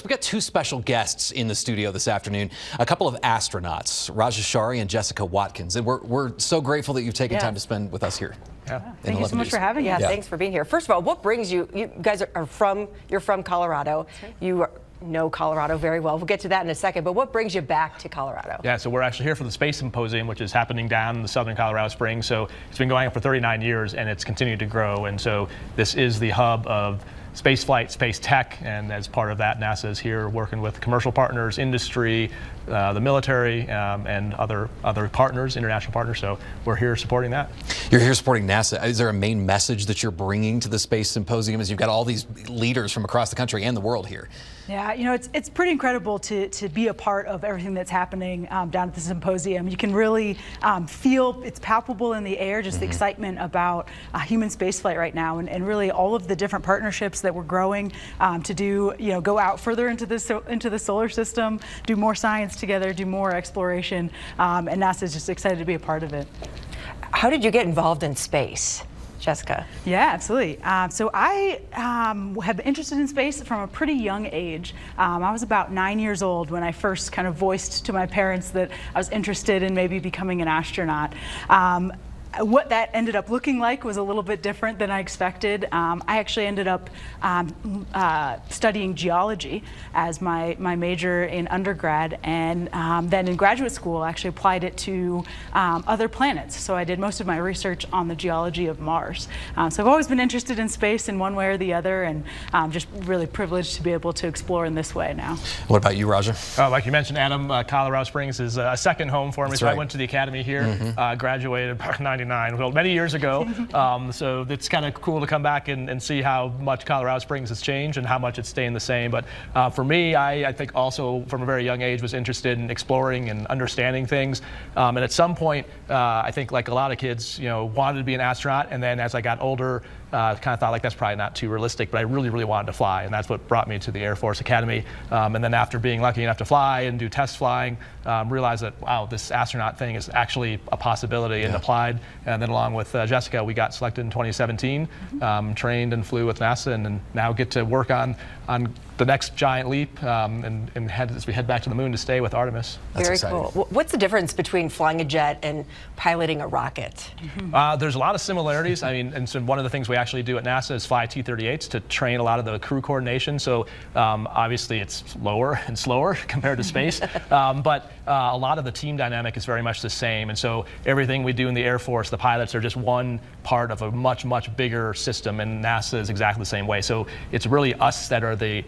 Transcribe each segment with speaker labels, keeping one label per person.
Speaker 1: We've got two special guests in the studio this afternoon, a couple of astronauts, Chari and Jessica Watkins. And we're so grateful that you've taken time to spend with us here.
Speaker 2: Thank you so much for having us.
Speaker 3: Yeah, thanks for being here. First of all, what brings you, you guys are from, you're from Colorado.
Speaker 2: Right.
Speaker 3: You know Colorado very well. We'll get to that in a second, but what brings you back to Colorado?
Speaker 4: Yeah, so we're actually here for the Space Symposium, which is happening down in the southern Colorado Springs. So it's been going on for 39 years and it's continued to grow. And so this is the hub of space flight, space tech, and as part of that, NASA is here working with commercial partners, industry, the military, and other partners, international partners. So we're here supporting that.
Speaker 1: You're here supporting NASA. Is there a main message that you're bringing to the Space Symposium as you've got all these leaders from across the country and the world here?
Speaker 2: Yeah, you know, it's pretty incredible to be a part of everything that's happening down at the symposium. You can really feel it's palpable in the air, just the excitement about human spaceflight right now, and really all of the different partnerships that we're growing to do, go out further into the solar system, do more science together, do more exploration, and NASA is just excited to be a part of it.
Speaker 3: How did you get involved in space, Jessica?
Speaker 2: Yeah, absolutely. So I have been interested in space from a pretty young age. I was about 9 years old when I first kind of voiced to my parents that I was interested in maybe becoming an astronaut. What that ended up looking like was a little bit different than I expected. I actually ended up studying geology as my major in undergrad, and then in graduate school I actually applied it to other planets. So I did most of my research on the geology of Mars. So I've always been interested in space in one way or the other, and just really privileged to be able to explore in this way now.
Speaker 1: What about you, Raja?
Speaker 4: Like you mentioned, Adam, Colorado Springs is a second home for me.
Speaker 1: That's
Speaker 4: so
Speaker 1: right.
Speaker 4: I went to the academy here, graduated back in '99, well, many years ago. So it's kind of cool to come back and see how much Colorado Springs has changed and how much it's staying the same. But for me, I think also from a very young age was interested in exploring and understanding things. And at some point, I think like a lot of kids, wanted to be an astronaut. And then as I got older, kind of thought like that's probably not too realistic, but I really, really wanted to fly. And that's what brought me to the Air Force Academy. And then after being lucky enough to fly and do test flying, realized that, wow, this astronaut thing is actually a possibility, and applied. And then along with Jessica, we got selected in 2017, trained and flew with NASA, and now get to work on the next giant leap, and as we head back to the moon to stay with Artemis.
Speaker 1: That's
Speaker 3: Very
Speaker 1: exciting.
Speaker 3: cool. What's the difference between flying a jet and piloting a rocket?
Speaker 4: There's a lot of similarities. I mean, and so one of the things we actually do at NASA is fly T-38s to train a lot of the crew coordination. So obviously it's lower and slower compared to space, but a lot of the team dynamic is very much the same. And so everything we do in the Air Force, the pilots are just one part of a much, much bigger system, and NASA is exactly the same way. So it's really us that are the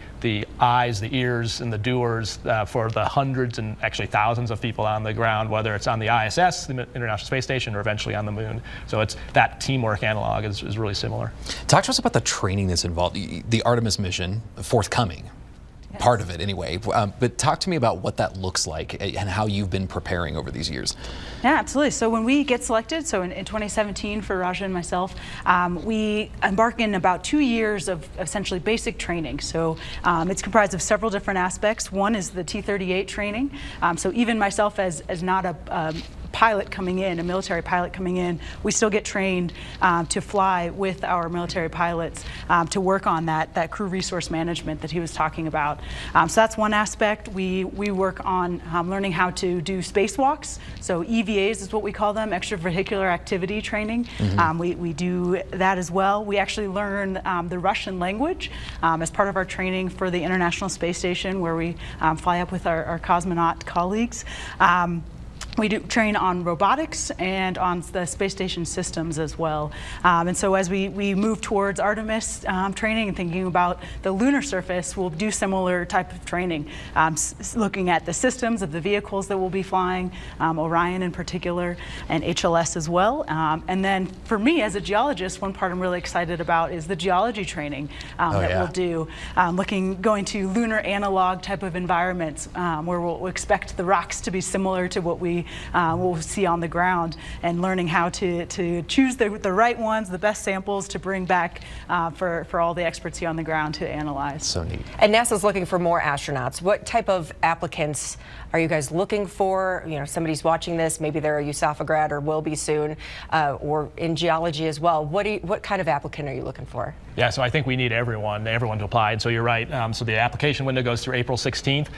Speaker 4: eyes, the ears, and the doers for the hundreds and actually thousands of people on the ground, whether it's on the ISS, the International Space Station, or eventually on the moon. So it's that teamwork analog is really similar.
Speaker 1: Talk to us about the training that's involved. The Artemis mission, forthcoming. Part of it anyway, but talk to me about what that looks like and how you've been preparing over these years.
Speaker 2: Yeah, absolutely. So when we get selected, so in 2017 for Raja and myself, we embark in about 2 years of essentially basic training. So it's comprised of several different aspects. One is the T-38 training. So even myself as not a pilot coming in, a military pilot coming in, we still get trained to fly with our military pilots to work on that crew resource management that he was talking about. So that's one aspect. We work on learning how to do spacewalks. So EVAs is what we call them, extravehicular activity training. We do that as well. We actually learn the Russian language as part of our training for the International Space Station, where we fly up with our cosmonaut colleagues. We do train on robotics and on the space station systems as well. And so as we move towards Artemis training and thinking about the lunar surface, we'll do similar type of training, looking at the systems of the vehicles that we'll be flying, Orion in particular, and HLS as well. And then for me as a geologist, one part I'm really excited about is the geology training we'll do, going to lunar analog type of environments where we'll expect the rocks to be similar to what we we'll see on the ground, and learning how to choose the right ones, the best samples to bring back for all the experts here on the ground to analyze.
Speaker 1: So neat.
Speaker 3: And NASA's looking for more astronauts. What type of applicants are you guys looking for? You know, somebody's watching this, maybe they're a USAFA grad or will be soon, or in geology as well. What kind of applicant are you looking for?
Speaker 4: Yeah, so I think we need everyone to apply. And so you're right. So the application window goes through April 16th.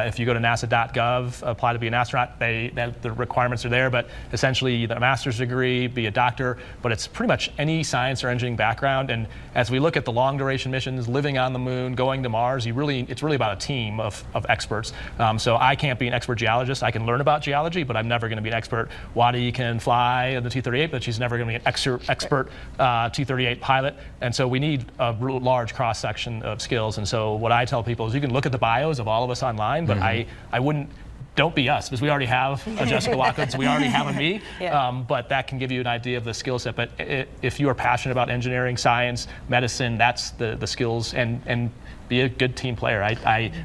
Speaker 4: If you go to nasa.gov, apply to be an astronaut, the requirements are there. But essentially, a master's degree, be a doctor, but it's pretty much any science or engineering background. And as we look at the long duration missions, living on the moon, going to Mars, it's really about a team of experts. So I can't be an expert geologist. I can learn about geology, but I'm never going to be an expert. Wadi can fly the T-38, but she's never going to be an expert T-38 pilot. And so we need a large cross-section of skills. And so what I tell people is you can look at the bios of all of us online, but I wouldn't, don't be us, because we already have a Jessica Watkins, we already have a me, but that can give you an idea of the skill set. But if you are passionate about engineering, science, medicine, that's the skills, and be a good team player.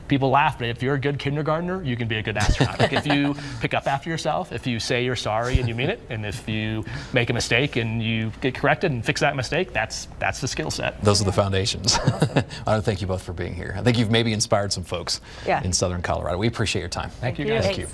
Speaker 4: People laugh, but if you're a good kindergartner, you can be a good astronaut. Like if you pick up after yourself, if you say you're sorry and you mean it, and if you make a mistake and you get corrected and fix that mistake, that's the skill set.
Speaker 1: Those are the foundations. I want to thank you both for being here. I think you've maybe inspired some folks in Southern Colorado. We appreciate your time.
Speaker 4: Thank you guys.
Speaker 1: Thank you.